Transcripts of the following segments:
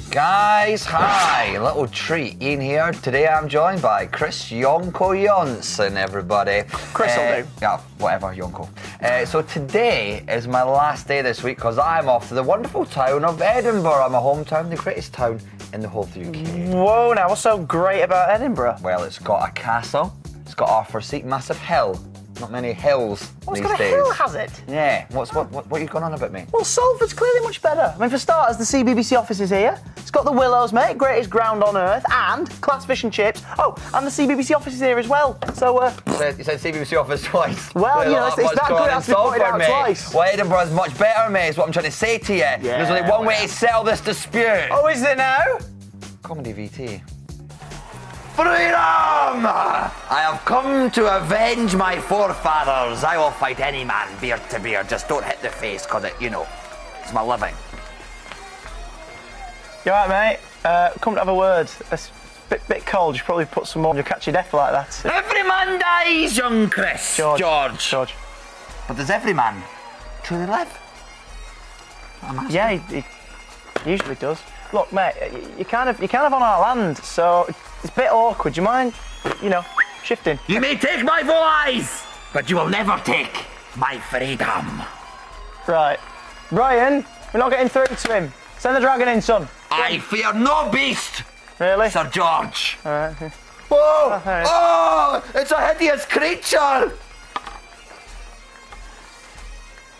Guys, hi! Little treat, Ian here. Today I'm joined by Chris Yonko Johnson, everybody. Chris will do. Yeah, whatever, Yonko. So today is my last day this week because I'm off to the wonderful town of Edinburgh, my hometown, the greatest town in the whole of the UK. Whoa, now what's so great about Edinburgh? Well, it's got a castle, it's got Arthur's Seat, massive hill. Not many hills these It's got days. a hill, has it? Yeah. What are you going on about, mate? Well, Salford's clearly much better. I mean, for starters, the CBBC office is here. It's got the Willows, mate, greatest ground on earth, and class fish and chips. Oh, and the CBBC office is here as well. So, You said CBBC office twice. Well, you know, it's that good, it has to be pointed out twice. Well, Edinburgh's much better, mate, is what I'm trying to say to you. Yeah, There's only one way to settle this dispute. Oh, is there now? Comedy VT. Freedom! I have come to avenge my forefathers. I will fight any man, beard to beard. Just don't hit the face, because it's my living. You all right, mate? Come to have a word. It's a bit cold. You should probably put some more. You'll catch your death like that. Every man dies, young Chris. George. But does every man truly live? Yeah, he usually does. Look, mate, you're kind of on our land, so it's a bit awkward. Do you mind, shifting? You may take my voice, but you will never take my freedom. Right. Brian, we're not getting through to him. Send the dragon in, son. I fear no beast. Really? Sir George. All right. Whoa! Oh, Oh, it's a hideous creature. I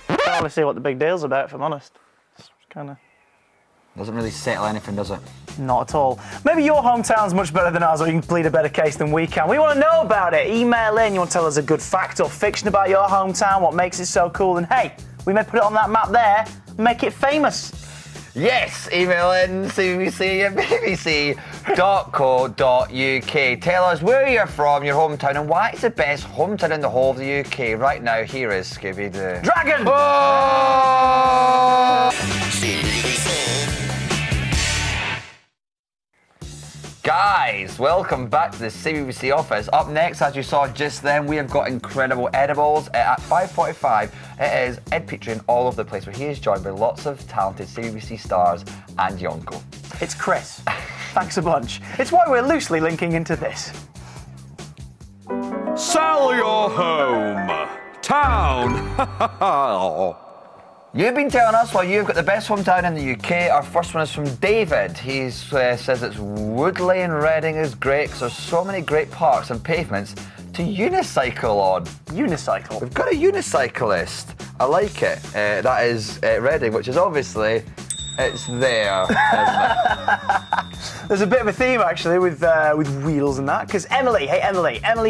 don't want to see what the big deal's about, if I'm honest. It's kind of... Doesn't really settle anything, does it? Not at all. Maybe your hometown's much better than ours, or you can plead a better case than we can. We want to know about it. Email in. You want to tell us a good fact or fiction about your hometown, what makes it so cool, and hey, we may put it on that map there and make it famous. Yes, email in cbbc at bbc.co.uk. Tell us where you're from, your hometown, and why it's the best hometown in the whole of the UK. Right now, here is Scooby-Doo. Dragon! Oh! Guys, welcome back to the CBBC office. Up next, as you saw just then, we have got incredible edibles. At 5:45, it is Ed Petrie all over the place, where he is joined by lots of talented CBBC stars and Yonko. It's Chris. Thanks a bunch. It's why we're loosely linking into this. Sell your home. Town. You've been telling us why you've got the best hometown in the UK. Our first one is from David. He says it's Woodley and Reading is great because there's so many great parks and pavements to unicycle on. Unicycle? We've got a unicyclist. I like it. That is Reading, which is obviously, it's there, isn't it? There's a bit of a theme, actually, with wheels and that, because Emily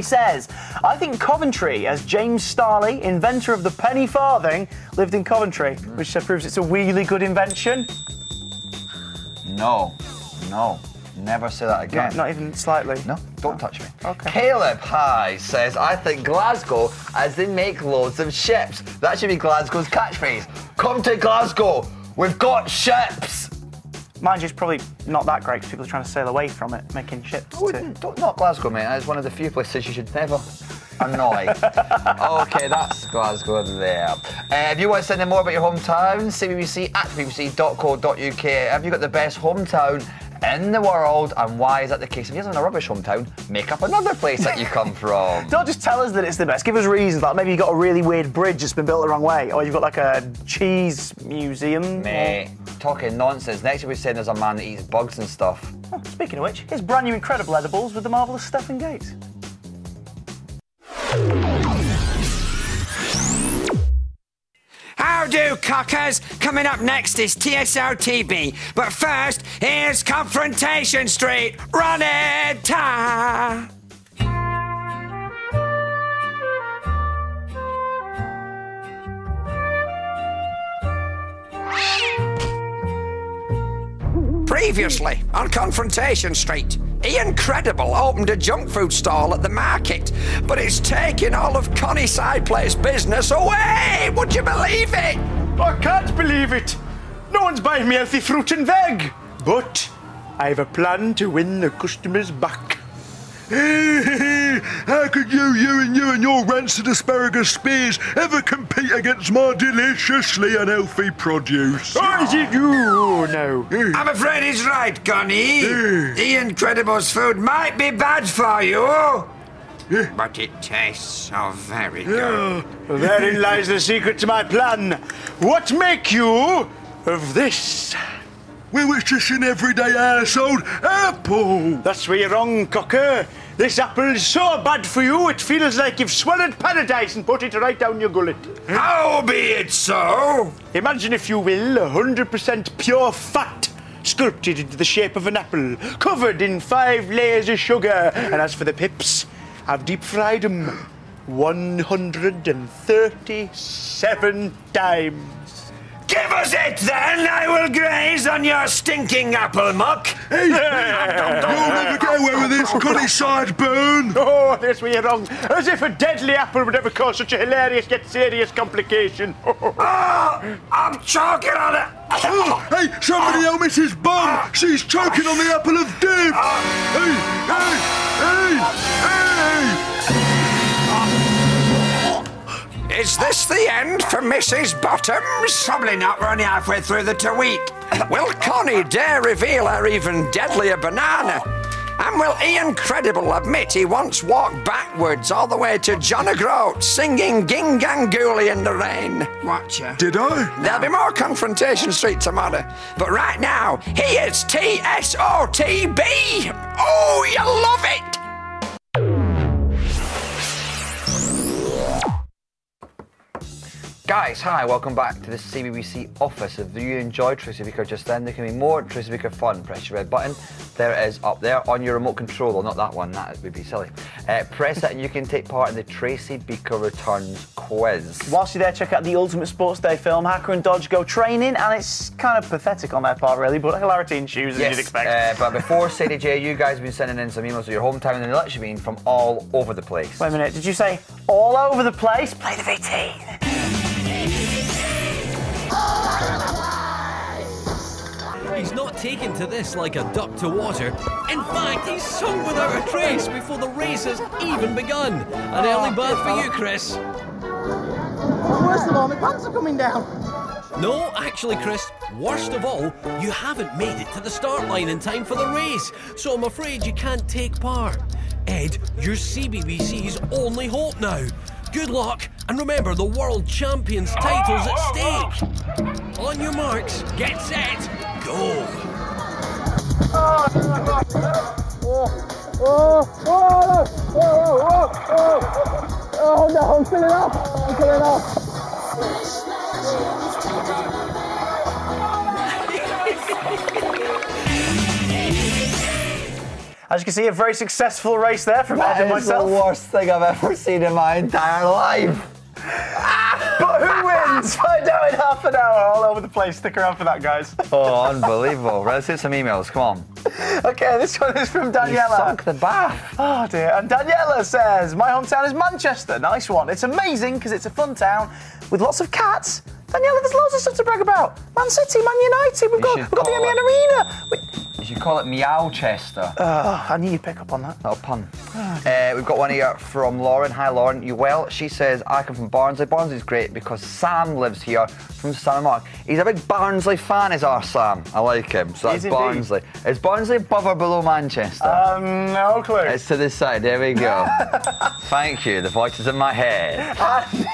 says, I think Coventry, as James Starley, inventor of the penny farthing, lived in Coventry, which proves it's a really good invention. No, never say that again. Not even slightly? No, don't touch me. Okay. Caleb, hi, says, I think Glasgow, as they make loads of ships. That should be Glasgow's catchphrase. Come to Glasgow, we've got ships. Mind you, it's probably not that great because people are trying to sail away from it, making ships. Not Glasgow, mate. That's one of the few places you should never annoy. Okay, that's Glasgow there. If you want to send in more about your hometown, cbbc at bbc.co.uk. Have you got the best hometown in the world, and why is that the case? If you have a rubbish hometown, make up another place that you come from. Don't just tell us that it's the best. Give us reasons. Like maybe you've got a really weird bridge that's been built the wrong way, or you've got like a cheese museum. Mate, talking nonsense. Next week we're saying there's a man that eats bugs and stuff. Oh, speaking of which, here's brand new incredible edibles with the marvellous Stephen Gates. How do, cockers? Coming up next is TSOTB. But first, here's Confrontation Street. Run it, ta! Previously on Confrontation Street, Iain Credible opened a junk food stall at the market, but it's taken all of Connie Sideplay's business away! Would you believe it? I can't believe it. No one's buying me healthy fruit and veg. But I have a plan to win the customers back. How could you and your rancid asparagus spears ever compete against my deliciously unhealthy produce? Or is it you now? I'm afraid he's right, Connie. The Incredible's food might be bad for you, but it tastes so very good. Therein lies the secret to my plan. What make you of this? Well, it's just an everyday household apple. That's where you're wrong, Cocker. This apple's so bad for you, it feels like you've swallowed paradise and put it right down your gullet. How be it so? Imagine, if you will, 100% pure fat sculpted into the shape of an apple, covered in 5 layers of sugar. And as for the pips, I've deep fried them 137 times. Give us it, then! I will graze on your stinking apple muck! Hey, you'll never get away with this, Connie Sideburn! Oh, that's where you're wrong. As if a deadly apple would ever cause such a hilarious yet serious complication. I'm choking on it! Hey, somebody help Mrs. Bum! She's choking on the apple of death! Hey! Is this the end for Mrs. Bottoms? Probably not, we're only halfway through the 2 week. Will Connie dare reveal her even deadlier banana? And will Iain Credible admit he once walked backwards all the way to John O'Groat singing Gingangooli in the rain? Watch ya. Did I? There'll be more Confrontation Street tomorrow. But right now, here's TSOTB! Oh, you love it! Guys, hi, welcome back to the CBBC office. If you enjoyed Tracy Beaker just then, there can be more Tracy Beaker fun. Press your red button. There it is up there on your remote control. Not that one, that would be silly. Press it and you can take part in the Tracy Beaker Returns quiz. Whilst you're there, check out the Ultimate Sports Day film, Hacker and Dodge go training, and it's kind of pathetic on their part, really, but hilarity ensues, as you'd expect. But before Sadie J, you guys have been sending in some emails of your hometown, and they've literally been from all over the place. Wait a minute, did you say all over the place? Play the VT. He's not taken to this like a duck to water. In fact, he's sung without a trace before the race has even begun. An early bath for you, Chris. Worst of all, my pants are coming down. No, actually, Chris, worst of all, you haven't made it to the start line in time for the race, so I'm afraid you can't take part. Ed, you're CBBC's only hope now. Good luck, and remember, the World Champions title's at stake. On your marks, get set, go. Oh no, I'm filling up. As you can see, a very successful race there from Ed and myself. That is the worst thing I've ever seen in my entire life. But who wins? Find out in half an hour. All over the place. Stick around for that, guys. Oh, unbelievable. Right, let's hit some emails. Come on. Okay, this one is from Daniela. You sunk the bath. Oh dear. And Daniela says, my hometown is Manchester. Nice one. It's amazing because it's a fun town with lots of cats. Daniela, there's loads of stuff to brag about. Man City, Man United, we've got the MEN Arena. You should call it Meowchester. I knew you'd pick up on that. Not a pun. We've got one here from Lauren. Hi, Lauren. You well? She says, I come from Barnsley. Barnsley's great because Sam lives here from Sam and Mark. He's a big Barnsley fan, is our Sam. I like him. So that's Barnsley. Is Barnsley above or below Manchester? No clue. It's to this side. There we go. Thank you. The voice is in my head.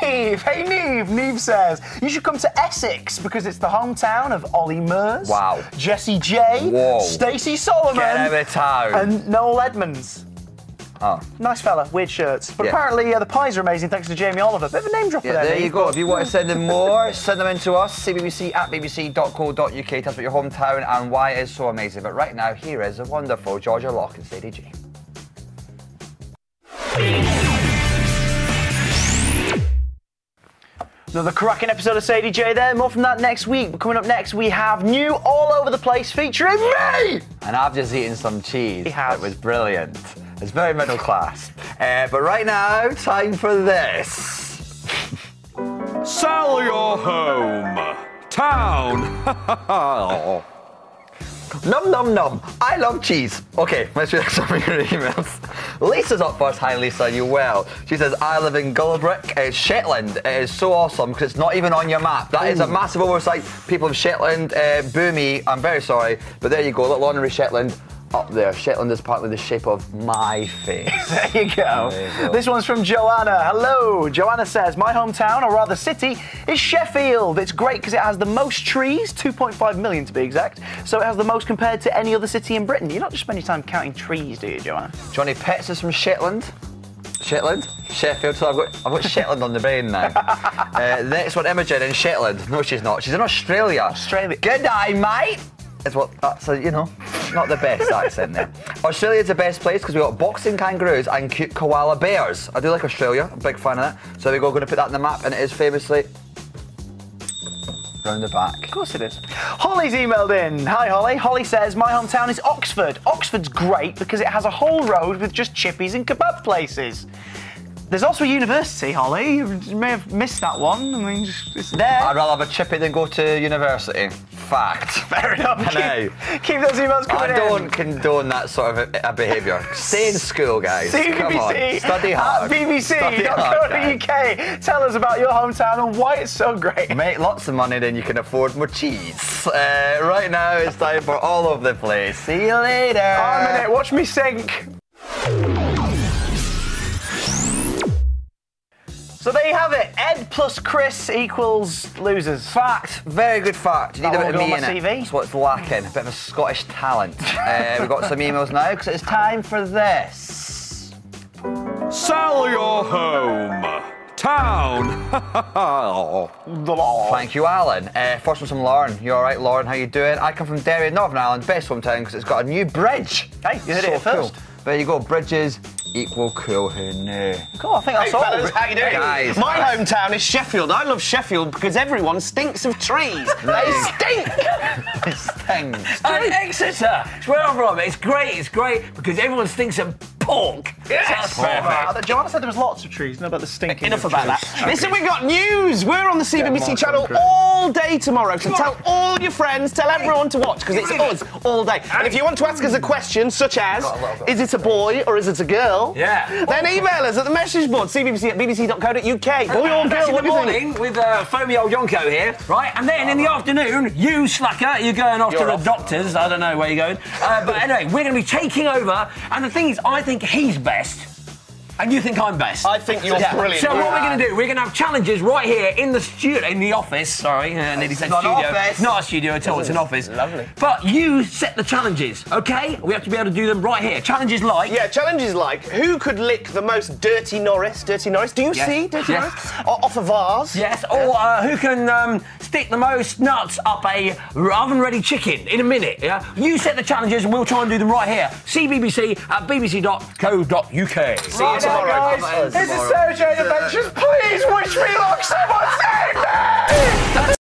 Neve. Hey, Neve. Neve says, you should come to Essex because it's the hometown of Ollie Murs. Wow. Jesse J. Whoa. Stacey Solomon. Get out of town. And Noel Edmonds. Oh. Nice fella, weird shirts. But apparently the pies are amazing thanks to Jamie Oliver. Bit of a name dropper there. There you go. If you want to send in more, send them in to us, cbbc@bbc.co.uk. Tell us about your hometown and why it is so amazing. But right now, here is a wonderful Georgia Locke and Sadie J. Another cracking episode of Sadie J there. More from that next week. But coming up next, we have new All Over the Place featuring me! And I've just eaten some cheese. He has. It was brilliant. It's very middle class. But right now, time for this. Sell your home. Town. Num num num. I love cheese. Okay, let's read some of your emails. Lisa's up first. Hi Lisa, you well? She says, I live in Gullbrick. It's Shetland. It is so awesome because it's not even on your map. That is a massive oversight. People of Shetland, boo me. I'm very sorry, but there you go. Little honorary Shetland. Up there. Shetland is partly the shape of my face. There you go. This one's from Joanna. Hello. Joanna says, my hometown, or rather city, is Sheffield. It's great because it has the most trees, 2.5 million to be exact. So it has the most compared to any other city in Britain. You don't just spend your time counting trees, do you, Joanna? Johnny Petts is from Shetland. Shetland? Sheffield. So I've got Shetland on the brain now. Next one, Imogen in Shetland. No, she's not. She's in Australia. Australia. Good day, mate. Is what that's you know, not the best accent there. Australia's the best place because we've got boxing kangaroos and cute koala bears. I do like Australia, I'm a big fan of that. So there we go, going to put that on the map, and it is famously round the back. Of course it is. Holly's emailed in. Hi Holly. Holly says, my hometown is Oxford. Oxford's great because it has a whole road with just chippies and kebab places. There's also a university, Holly. You may have missed that one. I mean, it's there. I'd rather have a chippy than go to university. Fact. Fair enough. Keep those emails coming in. I don't condone that sort of a behaviour. Stay in school, guys. Come on. Study hard. At bbc.co.uk. Tell us about your hometown and why it's so great. Make lots of money, then you can afford more cheese. Right now, it's time for All Over the Place. See you later. I'm in it. Watch me sink. So there you have it. Ed plus Chris equals losers. Fact. Very good fact. You need a bit of me in it. CV. That's what's lacking. A bit of a Scottish talent. We've got some emails now because it's time for this. Sell your home. Town. Thank you, Alan. First one's from Lauren. You all right, Lauren? How you doing? I come from Derry, Northern Ireland, best hometown because it's got a new bridge. Hey, you hit it first. Cool. There you go. Bridges equal cool. Cool, I think that's all. Fellas, how you doing? Guys, my hometown is Sheffield. I love Sheffield because everyone stinks of trees. They stink. They stink. And Exeter, it's where I'm from. It's great because everyone stinks of pork. Yes. Perfect. Joanna said there was lots of trees. Know about the stinking. Enough about that. Listen, we've got news. We're on the CBBC channel all day tomorrow. So tell all your friends, tell everyone to watch because it's us all day. And if you want to ask us a question such as, is it a boy or is it a girl? Yeah. Then email us at the message board, cbbc@bbc.co.uk. Boy or girl, in the morning with foamy old Yonko here, right? And then in the afternoon, you slacker, you're going off to the doctors. I don't know where you're going. But anyway, we're going to be taking over. And the thing is, I think he's best. And you think I'm best? I think you're brilliant. So what we're going to do, we're going to have challenges right here in the studio, in the office. Sorry, nearly said studio. Office. Not a studio at all, it's an office. Lovely. But you set the challenges, okay? We have to be able to do them right here. Challenges like... Yeah, challenges like, who could lick the most Dirty Norris? Do you see Dirty Norris? Or off a vase? Yes, or who can stick the most nuts up a oven-ready chicken in a minute, yeah? You set the challenges and we'll try and do them right here. cbbc@bbc.co.uk. See you tomorrow. Guys, this is Sarah Jane Adventures. Please wish me luck so much.